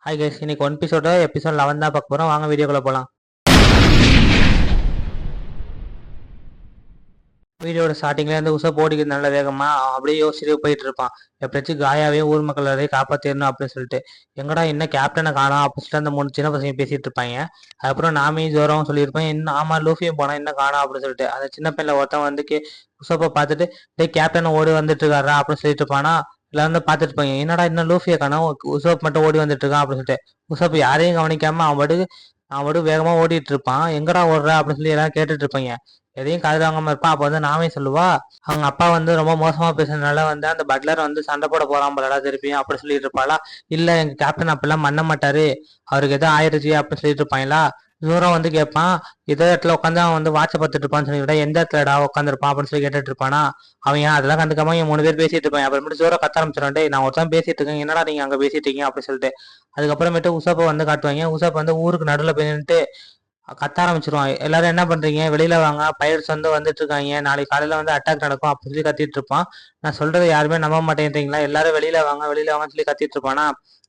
Hi guys, இன்னைக்கு one பீஸோட episode 11 தான் பார்க்க போகிறோம். வாங்க வீடியோக்குள்ளே போகலாம். வீடியோட ஸ்டார்டிங்ல இருந்து உசப் ஓடிக்கிறது நல்ல வேகமா அப்படியே யோசிச்சுட்டு போயிட்டு இருப்பான். எப்படியாச்சும் காயாவையும் ஊர் மக்கள் எல்லாரையும் காப்பாத்திடணும் அப்படின்னு சொல்லிட்டு. எங்கடா என்ன கேப்டனை காணோம் அப்படின்னு சொல்லிட்டு அந்த 3 சின்ன பசங்க பேசிட்டு இருப்பாங்க. அதுக்கப்புறம் நாமே ஜோரம் சொல்லியிருப்பேன், இன்னும் ஆமா லூஃபியும் போனா என்ன காணோம் அப்படின்னு சொல்லிட்டு. அந்த சின்ன பையன் ஒருத்தன் வந்து உசப்பை பார்த்துட்டு டே கேப்டன் ஓடி வந்துட்டு இருக்காரா அப்படின்னு சொல்லிட்டு இருப்பானா. எல்லாரும் வந்து பார்த்துட்டு இருப்பாங்க, என்னடா இன்னும் லூஃபியை காணோம், உசப் மட்டும் ஓடி வந்துட்டு இருக்கான் அப்படின்னு சொல்லிட்டு. உசப் யாரையும் கவனிக்காம அவன் பாட்டுக்கு வேகமா ஓடிட்டு இருப்பான். எங்கடா ஓடுற அப்படின்னு சொல்லி எல்லாரும் கேட்டுட்டு இருப்பாங்க. எதையும் காது வாங்காம இருப்பான். அப்ப வந்து நாமே சொல்லுவா, அவங்க அப்பா வந்து ரொம்ப மோசமா பேசுறதுனால வந்து அந்த பட்லர் வந்து சண்டை போட போறான் போலடா திருப்பியும் அப்படி சொல்லிட்டு இருப்பாளா. இல்ல எங்க கேப்டன் அப்பெல்லாம் பண்ண மாட்டாரு, அவருக்கு எதோ ஆயிடுச்சு அப்படின்னு சொல்லிட்டு இருப்பாங்களா. தூரம் வந்து கேட்பான், இதே இடத்துல உட்காந்து அவன் வந்து வாட்சை பார்த்துட்டு இருப்பான்னு சொல்லிவிட, எந்த இடத்துலடா உட்காந்துருப்பான் அப்படின்னு சொல்லி கேட்டுட்டு இருப்பானா. அவன் ஏன் அதெல்லாம் கண்டுக்காம இவன் 3 பேர் பேசிட்டு இருப்பான். அப்புறமேட்டு ஜோரா கத்த ஆரம்பிச்சிடான், டேய் நான் ஒருத்தன் பேசிட்டு இருக்கேன், என்னடா நீங்க அங்க பேசிட்டு இருக்கீங்க அப்படின்னு சொல்லிட்டு. அதுக்கப்புறமேட்டு உசப்பை வந்து காட்டுவாங்க. உசப் வந்து ஊருக்கு நடுவில் போய் நின்னுட்டு கத்த ஆரம்பிச்சிருவான். எல்லாரும் என்ன பண்றீங்க, வெளியில வாங்க, பைரட்ஸ் வந்து வந்துட்டு இருக்காங்க, நாளைக்கு காலையில வந்து அட்டாக் நடக்கும் அப்படின்னு சொல்லி கத்திட்டு இருப்பான். நான் சொல்றது யாருமே நம்ப மாட்டேன்றீங்களா, எல்லாரும் வெளியில வாங்க வெளியில வாங்கன்னு சொல்லி கத்திட்டு இருப்பானா.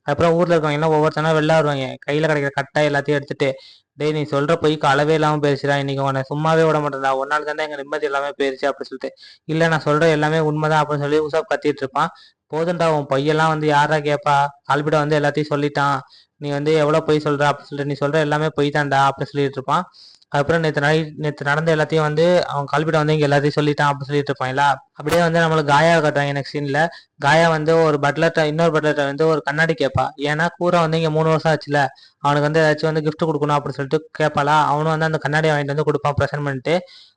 அப்புறம் ஊர்ல இருக்கவங்க எல்லாம் ஒவ்வொருத்தனா வெளில வருவாங்க, கையில கிடைக்கிற கட்டை எல்லாத்தையும் எடுத்துட்டு. டேய் நீ சொல்ற பொய்க்கு அளவே இல்லாம போயிருச்சுடா, இன்னைக்கு உன்னை சும்மாவே விட மாட்டேன்டா, ஒரு நாள் தானே எங்க நிம்மதி எல்லாமே போயிருச்சு அப்படின்னு சொல்லிட்டு. இல்ல நான் சொல்ற எல்லாமே உண்மைதான் அப்படின்னு சொல்லி உசாப் கத்திட்டு இருப்பான். போதுண்டா உன் பொய்யெல்லாம் வந்து யாரா கேப்பா, கால்பிட வந்து எல்லாத்தையும் சொல்லிட்டான், நீ வந்து எவ்வளவு பொய் சொல்ற அப்படின்னு சொல்லிட்டு, நீ சொல்ற எல்லாமே பொய் தான்டா அப்படின்னு சொல்லிட்டு இருப்பான். அதுக்கப்புறம் நேற்று நடந்த எல்லாத்தையும் வந்து அவன் கால்பிட வந்து இங்க எல்லாத்தையும் சொல்லிட்டான் அப்படின்னு சொல்லிட்டு இருப்பாங்களா. அப்படியே வந்து நம்மளுக்கு காயா காட்டுவாங்க நெக்ஸ்ட் சீன்ல. காயா வந்து ஒரு பட்லர்ட்ட இன்னொரு பட்லர்ட்ட வந்து ஒரு கண்ணாடி கேட்பா. ஏன்னா கூரை வந்து இங்க 3 வருஷம் ஆச்சுல, அவனுக்கு வந்து ஏதாச்சும் வந்து கிஃப்ட் கொடுக்கணும் அப்படின்னு சொல்லிட்டு கேட்பாளா. அவனும் வந்து அந்த கண்ணாடி வாங்கிட்டு வந்து கொடுப்பான் ப்ரெசென்ட் பண்ணிட்டு.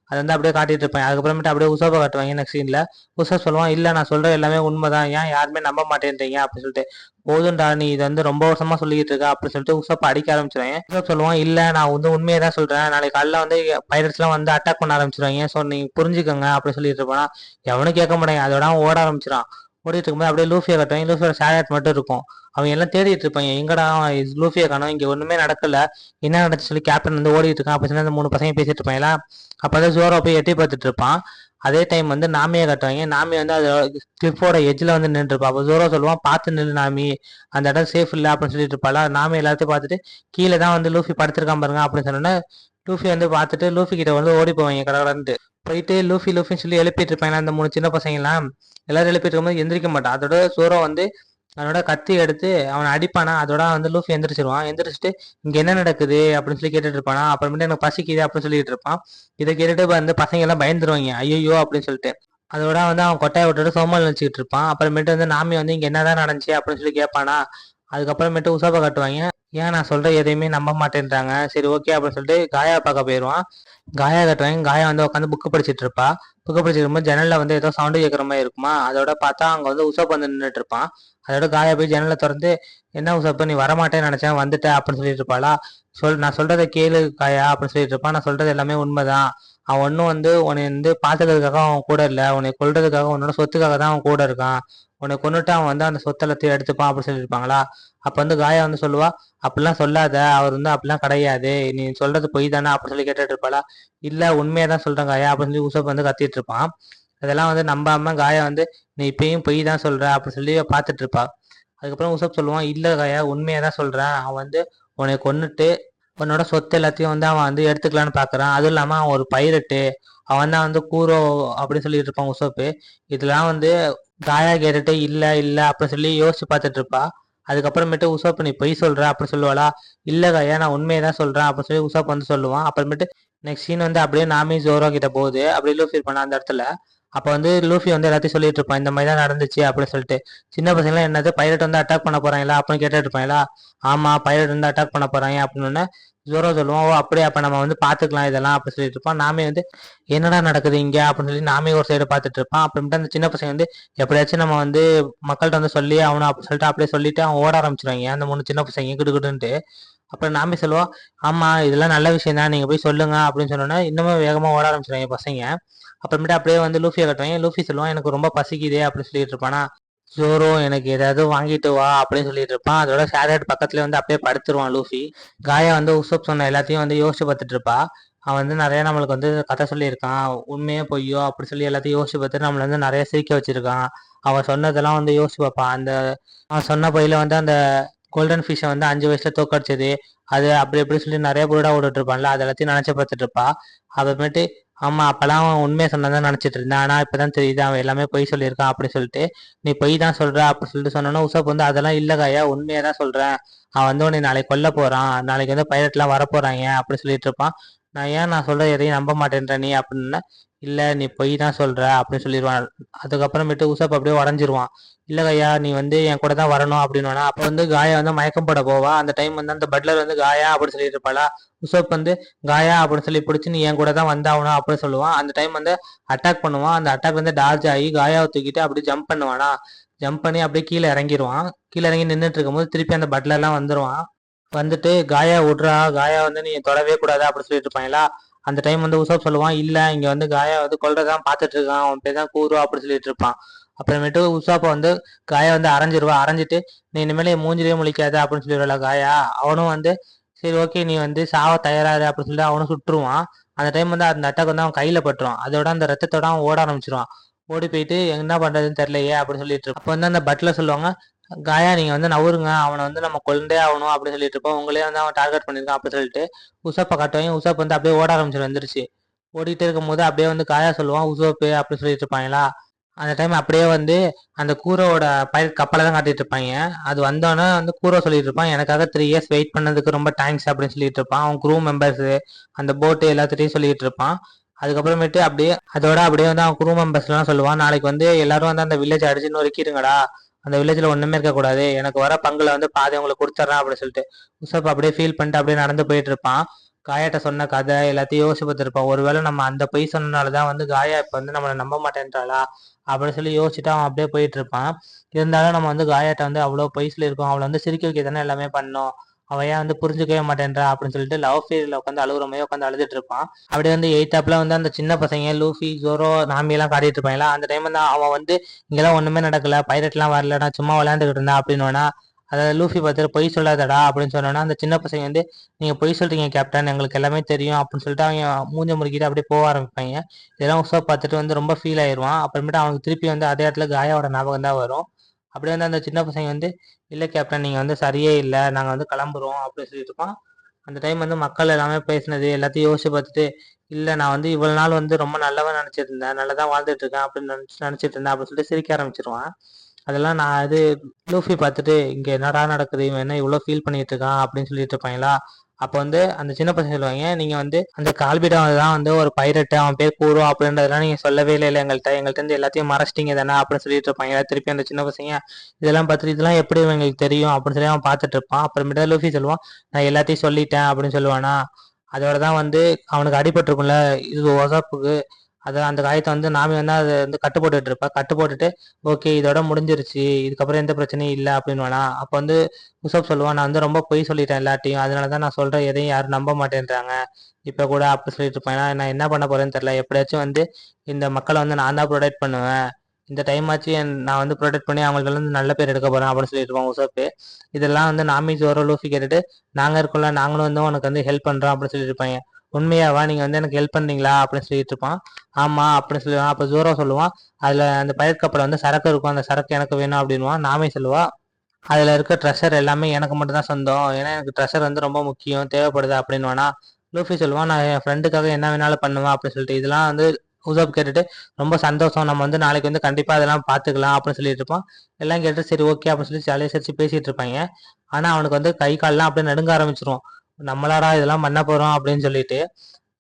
அது வந்து அப்படியே காட்டிட்டு இருப்பேன். அதுக்கப்புறமேட்டு அப்படியே உசாப்பை காட்டுவாங்க நெக்ஸ்ட் சீன்ல. உசாப் சொல்லுவான், இல்ல நான் சொல்ற எல்லாமே உண்மைதான், ஏன் யாருமே நம்ப மாட்டேன்றீங்க அப்படின்னு சொல்லிட்டு. போதும்டா நீ இது வந்து ரொம்ப வருஷமா சொல்லிக்கிட்டு இருக்க அப்படின்னு சொல்லிட்டு உசப்ப அடிக்க ஆரம்பிச்சிருவாங்க. உசப் சொல்லுவான், இல்ல நான் வந்து உண்மையை தான் சொல்றேன், நாளைக்கு காலைல வந்து பைரட்ஸ் எல்லாம் வந்து அட்டாக் பண்ண ஆரம்பிச்சிருவாங்க, ஸோ நீங்க புரிஞ்சுக்கோங்க அப்படின்னு சொல்லிட்டு இருப்பானா. எவனும் கேட்க மாட்டாங்க, அதோட அவன் ஓட ஆரம்பிச்சிடான். ஓடிட்டு இருக்கும்போது அப்படியே லூஃபியை கட்டுவாங்க. லூஃபியோட சேலட் மட்டும் இருக்கும். அவங்க எல்லாம் தேடிட்டு இருப்பாங்க, எங்கடா லூஃபியை காணோம், இங்க ஒண்ணுமே நடக்கல, என்ன நடந்துச்சு சொல்லி கேப்டன் வந்து ஓடிட்டு இருக்கான் அப்படின்னு சொல்லி அந்த 3 பசங்க பேசிட்டு இருப்பாங்களா. அப்பதான் ஜோரோ போய் எட்டி பார்த்துட்டு இருப்பான். அதே டைம் வந்து நாமியை காட்டுவாங்க. நாமி வந்து அது கிளிஃபோட எஜ்ஜில் வந்து நின்று இருப்பா. அப்போ ஜோரோ சொல்லுவான், பார்த்து நில்லு நாமி, அந்த இடம் சேஃப் இல்லை அப்படின்னு சொல்லிட்டு இருப்பாளா. நாமி எல்லாத்தையும் பார்த்துட்டு கீழே தான் வந்து லூஃபி படுத்திருக்கான் பாருங்க அப்படின்னு சொன்னோன்னே லூஃபி வந்து பார்த்துட்டு லூஃபி கிட்ட வந்து ஓடி போவாங்க கடகடன்ட்டு. போயிட்டு லூஃபி லூஃபின்னு சொல்லி எழுப்பிட்டு இருப்பாங்க அந்த 3 சின்ன பசங்க எல்லாம். எல்லாரும் எழுப்பிட்டு இருக்கும்போது எந்திரிக்க மாட்டான். அதோட ஜோரோ வந்து அவனோட கத்தி எடுத்து அவனை அடிப்பானா. அதோட வந்து லூஃபி எந்திரிச்சிருவான். எந்திரிச்சிட்டு இங்க என்ன நடக்குது அப்படின்னு சொல்லி கேட்டுட்டு இருப்பானா. அப்புறமேட்டு எனக்கு பசிக்குது அப்படின்னு சொல்லிட்டு இருப்பான். இதை கேட்டுட்டு வந்து பசங்க எல்லாம் பயந்துருவாங்க, ஐயோ அப்படின்னு சொல்லிட்டு. அதோட வந்து அவன் கொட்டையை விட்டுட்டு சோமல் நினைச்சிட்டு இருப்பான். அப்புறமேட்டு வந்து நாமி வந்து இங்க என்னதான் நடந்துச்சு அப்படின்னு சொல்லி கேட்பானா. அதுக்கப்புறமேட்டு உசாப்பை காட்டுவாங்க. ஏன் நான் சொல்ற எதையுமே நம்ப மாட்டேன்றாங்க, சரி ஓகே அப்படின்னு சொல்லிட்டு காயா பார்க்க போயிடுவான். காயா காட்டுவாங்க. காயா வந்து உட்காந்து புக்கு படிச்சிட்டு இருப்பா. புக்கு படிச்சிட்டு இருக்கும்போது ஜன்னல்ல வந்து ஏதோ சவுண்டு கேட்குற மாதிரி இருக்குமா. அதோட பார்த்தா அங்க வந்து உசாப் வந்து நின்றுட்டு இருப்பான். அதோட காயா போய் ஜன்னலை திறந்து, என்ன உசாப்பு நீ வரமாட்டேன்னு நினைச்சேன் வந்துட்ட அப்படின்னு சொல்லிட்டு இருப்பாளா. நான் சொல்றதை கேளு காயா அப்படின்னு சொல்லிட்டு இருப்பான். நான் சொல்றது எல்லாமே உண்மைதான், அவன் ஒன்றும் வந்து உன்னை வந்து பார்த்துக்கிறதுக்காக அவன் கூட இல்லை, உன்னை கொல்றதுக்காக உன்னோட சொத்துக்காக தான் அவன் கூட இருக்கான், உன்னை கொண்டுட்டு அவன் வந்து அந்த சொத்தெல்லாத்தையும் எடுத்துப்பான் அப்படின்னு சொல்லியிருப்பாங்களா. அப்ப வந்து காயா வந்து சொல்லுவா, அப்படிலாம் சொல்லாத, அவர் வந்து அப்படிலாம் கிடையாது, நீ சொல்றது பொய் தானே அப்படின்னு சொல்லி கேட்டுட்டு இருப்பாளா. இல்ல உண்மையா தான் சொல்றேன் காயா அப்படின்னு சொல்லி உசப் வந்து கத்திட்டு இருப்பான். அதெல்லாம் வந்து நம்பாம காயா வந்து நீ இப்பயும் பொய் தான் சொல்ற அப்படின்னு சொல்லி பார்த்துட்டு இருப்பா. அதுக்கப்புறம் உசப் சொல்லுவான், இல்ல காயா உண்மையா தான் சொல்றேன், அவன் வந்து உன்னை கொன்னுட்டு உன்னோட சொத்து எல்லாத்தையும் வந்து அவன் வந்து எடுத்துக்கலான்னு பாக்குறான், அதுவும் இல்லாம அவன் ஒரு பைரட்டு, அவன் தான் வந்து கூரோ அப்படின்னு சொல்லிட்டு இருப்பான் உசப்பு. இதெல்லாம் வந்து காயா கேட்டுட்டு இல்ல இல்ல அப்படின்னு சொல்லி யோசிச்சு பார்த்துட்டு இருப்பா. அதுக்கப்புறமேட்டு உசப் நீ பொய் சொல்ற அப்படின்னு சொல்லுவாளா. இல்ல காயா நான் உண்மையை தான் சொல்றேன் அப்படின்னு சொல்லி உசப் வந்து சொல்லுவான். அப்புறமேட்டு நெக்ஸ்ட் சீன் வந்து அப்படியே நாமி ஜோரோ கிட்ட போகுது. அப்படியே லூஃபி இருப்பான் அந்த இடத்துல. அப்ப வந்து லூஃபி வந்து எல்லாத்தையும் சொல்லிட்டு இருப்பான், இந்த மாதிரி தான் நடந்துச்சு அப்படின்னு சொல்லிட்டு. சின்ன பசங்க என்னது பைரட் வந்து அட்டாக் பண்ண போறாங்களா அப்படின்னு கேட்டுட்டு இருப்பாங்களா. ஆமா பைரட் வந்து அட்டாக் பண்ண போறாங்க அப்படின்னு ஜோரோ சொல்லுவான். ஓ அப்படியே, அப்ப நம்ம வந்து பாத்துக்கலாம் இதெல்லாம் அப்படின்னு சொல்லிட்டு இருப்பான். நாமே வந்து என்னடா நடக்குது இங்க அப்படின்னு சொல்லி நாமே ஒரு சைடு பார்த்துட்டு இருப்பான். அப்புறமேட்டு அந்த சின்ன பசங்க வந்து எப்படியாச்சும் நம்ம வந்து மக்கள்கிட்ட வந்து சொல்லி அவனை அப்படின்னு சொல்லிட்டு அப்படியே சொல்லிட்டு அவன் ஓட ஆரம்பிச்சிருவாங்க அந்த 3 சின்ன பசங்க கிடுக்கிட்டுன்ட்டு. அப்புறம் நாமே சொல்லுவோம், ஆமா இதெல்லாம் நல்ல விஷயம் தான், நீங்க போய் சொல்லுங்க அப்படின்னு சொன்னோன்னா இன்னுமே வேகமா ஓட ஆரம்பிச்சிருவாங்க பசங்க. அப்புறமேட்டு அப்படியே வந்து லூஃபியை கட்டுவாங்க. லூஃபி சொல்லுவான், எனக்கு ரொம்ப பசிக்குதே அப்படின்னு சொல்லிட்டு இருப்பானா. ஜோரோ எனக்கு ஏதாவது வாங்கிட்டு வா அப்படின்னு சொல்லிட்டு இருப்பான். அதோட சேரட் பக்கத்துல வந்து அப்படியே படுத்துருவான் லூஃபி. காயா வந்து உசப் சொன்ன எல்லாத்தையும் வந்து யோசிச்சு பார்த்துட்டு இருப்பா. அவன் வந்து நிறைய நம்மளுக்கு வந்து கதை சொல்லியிருக்கான், உண்மையே பொய்யோ அப்படி சொல்லி எல்லாத்தையும் யோசிச்சு பார்த்துட்டு நம்மள வந்து நிறைய சிரிக்க வச்சிருக்கான். அவன் சொன்னதெல்லாம் வந்து யோசிச்சு பார்ப்பான். அவன் சொன்ன பொய்யில வந்து அந்த கோல்டன் ஃபிஷ்ஷை வந்து 5 வயசுல தோக்கடிச்சது, அது அப்படி இப்படி சொல்லி நிறைய புருடா விட்டுட்டு இருப்பான்ல, அது எல்லாத்தையும் நினைச்சு பார்த்துட்டு இருப்பா. அப்புறமேட்டு ஆமா அப்பெல்லாம் அவன் உண்மையை சொன்னதான் நினைச்சிட்டு இருந்தான், ஆனா இப்பதான் தெரியுது அவன் எல்லாமே பொய் சொல்லியிருக்கான் அப்படின்னு சொல்லிட்டு, நீ பொய் தான் சொல்ற அப்படின்னு சொல்லிட்டு சொன்னோன்னா உசப் வந்து அதெல்லாம் இல்ல காயா, உண்மையை தான் சொல்றேன். அவன் வந்து உன்னை நாளைக்கு கொல்ல போறான், நாளைக்கு வந்து பைரட்லாம் வர போறாங்க அப்படி சொல்லிட்டு இருப்பான். நான் சொல்ற எதையும் நம்ப மாட்டேன்ற நீ அப்படின்னு. இல்ல நீ பொய் தான் சொல்ற அப்படின்னு சொல்லிடுவான். அதுக்கப்புறமேட்டு உசப் அப்படியே உடஞ்சிருவான். இல்ல கையா நீ வந்து என் கூட தான் வரணும் அப்படின்னு. அப்ப வந்து காயா வந்து மயக்கம் போட போவா. அந்த டைம் வந்து அந்த பட்லர் வந்து காயா அப்படின்னு சொல்லிட்டு இருப்பாளா. உசப் வந்து காயா அப்படின்னு சொல்லி பிடிச்சி நீ என் கூட தான் வந்தாகணும் அப்படின்னு சொல்லுவான். அந்த டைம் வந்து அட்டாக் பண்ணுவான். அந்த அட்டாக் வந்து டார்ஜ் ஆகி காயாவை தூக்கிட்டு அப்படியே ஜம்ப் பண்ணுவானா. ஜம்ப் பண்ணி அப்படியே கீழே இறங்கிடுவான். கீழே இறங்கி நின்றுட்டு இருக்கும்போது திருப்பி அந்த பட்லர்லாம் வந்துருவான். வந்துட்டு காயா விட்றா, காயா வந்து நீ தொடவே கூடாது அப்படின்னு சொல்லிட்டு இருப்பாங்களா. அந்த டைம் வந்து உசப் சொல்லுவான், இல்ல இங்க வந்து காயா வந்து கொல்றதான் பார்த்துட்டு இருக்கான், அவன் பேர் தான் கூறு அப்படின்னு சொல்லிட்டு இருப்பான். அப்புறமேட்டு உசாப்பை வந்து காயா வந்து அரைஞ்சிருவா. அரைஞ்சிட்டு நீ இனிமேல் என் மூஞ்சிலே முழிக்காத அப்படின்னு சொல்லிடுவாள் காயா. அவனும் வந்து சரி ஓகே நீ வந்து சாவ தயாராரு அப்படின்னு சொல்லிட்டு அவனும் சுட்டுருவான். அந்த டைம் வந்து அந்த அட்டாக் வந்து அவன் கையில பட்டுரும். அதோட அந்த ரத்தத்தோட அவன் ஓட ஆரம்பிச்சிருவான். ஓடி போயிட்டு என்ன பண்றதுன்னு தெரியலையே அப்படின்னு சொல்லிட்டு இருப்பான். அப்போ வந்து அந்த பட்லர் சொல்லுவாங்க, காயா நீங்க வந்து நவருங்க, அவனை வந்து நம்ம கொண்டே ஆகணும் அப்படின்னு சொல்லிட்டு இருப்போம். உங்களே வந்து அவன் டார்கெட் பண்ணிருக்கான் அப்படின்னு சொல்லிட்டு உசப்பை காட்டுவாங்க. உசப் வந்து அப்படியே ஓட ஆரம்பிச்சு வந்துருச்சு. ஓடிட்டே இருக்கும்போது அப்படியே வந்து காயா சொல்லுவான் உசோப்பு அப்படின்னு சொல்லிட்டு இருப்பாங்களா. அந்த டைம் அப்படியே வந்து அந்த கூரோட பைலட் கப்பலை தான் காட்டிட்டு இருப்பாங்க. அது வந்தோன்னே வந்து கூரோ சொல்லிட்டு இருப்பான், எனக்காக 3 இயர்ஸ் வெயிட் பண்ணதுக்கு ரொம்ப தேங்க்ஸ் அப்படின்னு சொல்லிட்டு இருப்பான். அவன் க்ரூ மெம்பர்ஸ் அந்த போட்டு எல்லாத்திட்டையும் சொல்லிட்டு இருப்பான். அதுக்கப்புறமேட்டு அப்படியே அதோட அப்படியே வந்து அவன் க்ரூ மெம்பர்ஸ்லாம் சொல்லுவான், நாளைக்கு வந்து எல்லாரும் வந்து அந்த வில்லேஜ் அடிச்சு நொறுக்கிடுங்கடா, அந்த வில்லேஜ்ல ஒண்ணுமே இருக்கக்கூடாது, எனக்கு வர பங்குல வந்து பாதி உங்களுக்கு கொடுத்துட்றேன் அப்படின்னு சொல்லிட்டு உசப் அப்படியே ஃபீல் பண்ணிட்டு அப்படியே நடந்து போயிட்டு இருப்பான். காயாட்ட சொன்ன கதை எல்லாத்தையும் யோசிச்சு பார்த்துருப்பான். ஒருவேளை நம்ம அந்த பொய் சொன்னனாலதான் வந்து காயா இப்ப வந்து நம்மளை நம்ப மாட்டேன்றாளா அப்படின்னு சொல்லி யோசிச்சுட்டு அவன் அப்படியே போயிட்டு இருப்பான். இருந்தாலும் நம்ம வந்து காயாட்ட வந்து அவ்வளோ பொய் சொல்லியிருக்கோம், அவளை வந்து சிரிக்க வைக்க தானே எல்லாமே பண்ணோம், அவ ஏன் வந்து புரிஞ்சுக்கவே மாட்டேன்றா அப்படின்னு சொல்லிட்டு லவ் ஃபீல்ல உட்காந்து அழுகுற மாதிரி உட்காந்து அழுதுட்டு இருப்பான். அப்படியே வந்து எய்த்தாப்ல வந்து அந்த சின்ன பசங்க லூஃபி ஜோரோ நாமி எல்லாம் காட்டிட்டு இருப்பாங்களா. அந்த டைம் வந்து அவன் வந்து இங்கெல்லாம் ஒண்ணுமே நடக்கல, பைரட் எல்லாம் வரல, நான் சும்மா விளையாண்டுக்கிட்டு இருந்தேன் அப்படின்னு. அதாவது லூஃபி பார்த்துட்டு பொய் சொல்லாதடா அப்படின்னு சொன்னோன்னா அந்த சின்ன பசங்க வந்து நீங்க பொய் சொல்றீங்க கேப்டன், எங்களுக்கு எல்லாமே தெரியும் அப்படின்னு சொல்லிட்டு அவங்க மூஞ்ச முறுக்கிட்டு அப்படியே போக ஆரம்பிப்பாங்க. இதெல்லாம் உசப் பார்த்துட்டு வந்து ரொம்ப ஃபீல் ஆயிடுவான். அப்புறமேட்டு அவனுக்கு திருப்பி வந்து அதே இடத்துல காயாவோட ஞாபகம் தான் வரும். அப்படியே வந்து அந்த சின்ன பசங்க வந்து இல்ல கேப்டன் நீங்க வந்து சரியே இல்லை, நாங்க வந்து கிளம்புறோம் அப்படின்னு சொல்லிட்டு இருப்போம். அந்த டைம் வந்து மக்கள் எல்லாமே பேசினது எல்லாத்தையும் யோசிச்சு பார்த்துட்டு இல்ல நான் வந்து இவ்வளவு நாள் வந்து ரொம்ப நல்லவன் நினைச்சிட்டு இருந்தேன், நல்லதான் வாழ்ந்துட்டு இருக்கேன் அப்படின்னு நினைச்சிட்டு இருந்தேன் அப்படின்னு சொல்லிட்டு சிரிக்க ஆரம்பிச்சிருவான். அதெல்லாம் நான் இது லூஃபி பார்த்துட்டு இங்க என்னடா நடக்குது, இவன் என்ன இவ்வளவு ஃபீல் பண்ணிட்டு இருக்கான் அப்படின்னு சொல்லிட்டு இருப்பாங்களா. அப்ப வந்து அந்த சின்ன பசங்க சொல்லுவாங்க, நீங்க வந்து அந்த கால்பிடம் தான் வந்து ஒரு பைரட், அவன் பேர் கூறோ அப்படின்றதெல்லாம் நீங்க சொல்லவே இல்லை எங்கள்கிட்ட இருந்து எல்லாத்தையும் மறைச்சிட்டீங்க தானே அப்படின்னு சொல்லிட்டு இருப்பாங்க. திருப்பி அந்த சின்ன பசங்க இதெல்லாம் பார்த்துட்டு இதெல்லாம் எப்படி எங்களுக்கு தெரியும் அப்படின்னு சொல்லி அவன் பார்த்துட்டு இருப்பான். அப்புறமேட்டா லூஃபி சொல்லுவான், நான் எல்லாத்தையும் சொல்லிட்டேன் அப்படின்னு சொல்லுவானா. அதோட தான் வந்து அவனுக்கு அடிபட்டிருக்கும்ல இது ஒசப்புக்கு, அதை அந்த காயத்தை வந்து நாமி வந்து அதை வந்து கட்டு போட்டுட்டு இருப்பா. கட்டு போட்டுட்டு ஓகே இதோட முடிஞ்சிருச்சு, இதுக்கப்புறம் எந்த பிரச்சனையும் இல்லை அப்படின்னு வேணா. அப்போ வந்து உசப் சொல்லுவான், நான் வந்து ரொம்ப பொய் சொல்லிட்டேன் எல்லாத்தையும், அதனாலதான் நான் சொல்றேன் எதையும் யாரும் நம்ப மாட்டேன்றாங்க இப்ப கூட அப்படி சொல்லிட்டு இருப்பேன். ஏன்னா நான் என்ன பண்ண போறேன்னு தெரியல, எப்படியாச்சும் வந்து இந்த மக்களை வந்து நான் தான் ப்ரொடெக்ட் பண்ணுவேன், இந்த டைம் ஆச்சு நான் வந்து ப்ரொடெக்ட் பண்ணி அவங்களுக்கு வந்து நல்ல பேர் எடுக்க போறேன் அப்படின்னு சொல்லிட்டு இருப்பான் உசப்பு. இதெல்லாம் வந்து நாமி ஜோரோ லூஃபி கேட்டுட்டு நாங்க இருக்கோம்ல, நாங்களும் வந்து உனக்கு வந்து ஹெல்ப் பண்றோம் அப்படின்னு சொல்லிட்டு இருப்பாங்க. உண்மையாவா நீங்க வந்து எனக்கு ஹெல்ப் பண்ணீங்களா அப்படின்னு சொல்லிட்டு இருப்பான். ஆமா அப்படின்னு சொல்லுவான். அப்ப ஜோரோ சொல்லுவான், அதுல அந்த பயிர் கப்பல வந்து சரக்கு இருக்கும், அந்த சரக்கு எனக்கு வேணும் அப்படின்வான். நாமே சொல்லுவா, அதுல இருக்க ட்ரெஷர் எல்லாமே எனக்கு மட்டும் தான் சொந்தம், ஏன்னா எனக்கு ட்ரெஷர் வந்து ரொம்ப முக்கியம் தேவைப்படுது அப்படின்னு. லூஃபி சொல்லுவான், நான் என் ஃப்ரெண்டுக்காக என்ன வேணாலும் பண்ணுவேன் அப்படின்னு சொல்லிட்டு. இதெல்லாம் வந்து உசப் கேட்டுட்டு ரொம்ப சந்தோஷம், நம்ம வந்து நாளைக்கு வந்து கண்டிப்பா அதெல்லாம் பாத்துக்கலாம் அப்படின்னு சொல்லிட்டு இருப்பான். எல்லாம் கேட்டு சரி ஓகே அப்படின்னு சொல்லி ஜாலியா சிரிச்சு பேசிட்டு இருப்பாங்க. ஆனா அவனுக்கு வந்து கை கால்லாம் அப்படியே நடுங்க ஆரம்பிச்சிரும், நம்மளாடா இதெல்லாம் பண்ண போறோம் அப்படின்னு சொல்லிட்டு.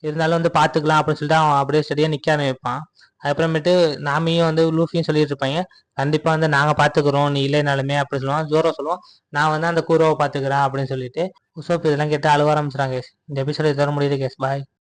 இருந்தாலும் வந்து பாத்துக்கலாம் அப்படின்னு சொல்லிட்டு அவன் அப்படியே ஸ்டெடியா நிக்க ஆரம்பிப்பான். அதுக்கப்புறமேட்டு நாமியும் வந்து லூஃபியும் சொல்லிட்டு இருப்பாங்க, கண்டிப்பா வந்து நாங்க பாத்துக்கிறோம் நீ இல்லைனாலுமே அப்படின்னு சொல்லுவான். ஜோரோ சொல்லுவான், நான் வந்து அந்த கூரோவை பாத்துக்கிறேன் அப்படின்னு சொல்லிட்டு. உசோப் இதெல்லாம் கேட்டு அழுவ ஆரம்பிச்சிடாங்க. இந்த எபிசோட் இதோட முடியுது கேஸ். பாய்.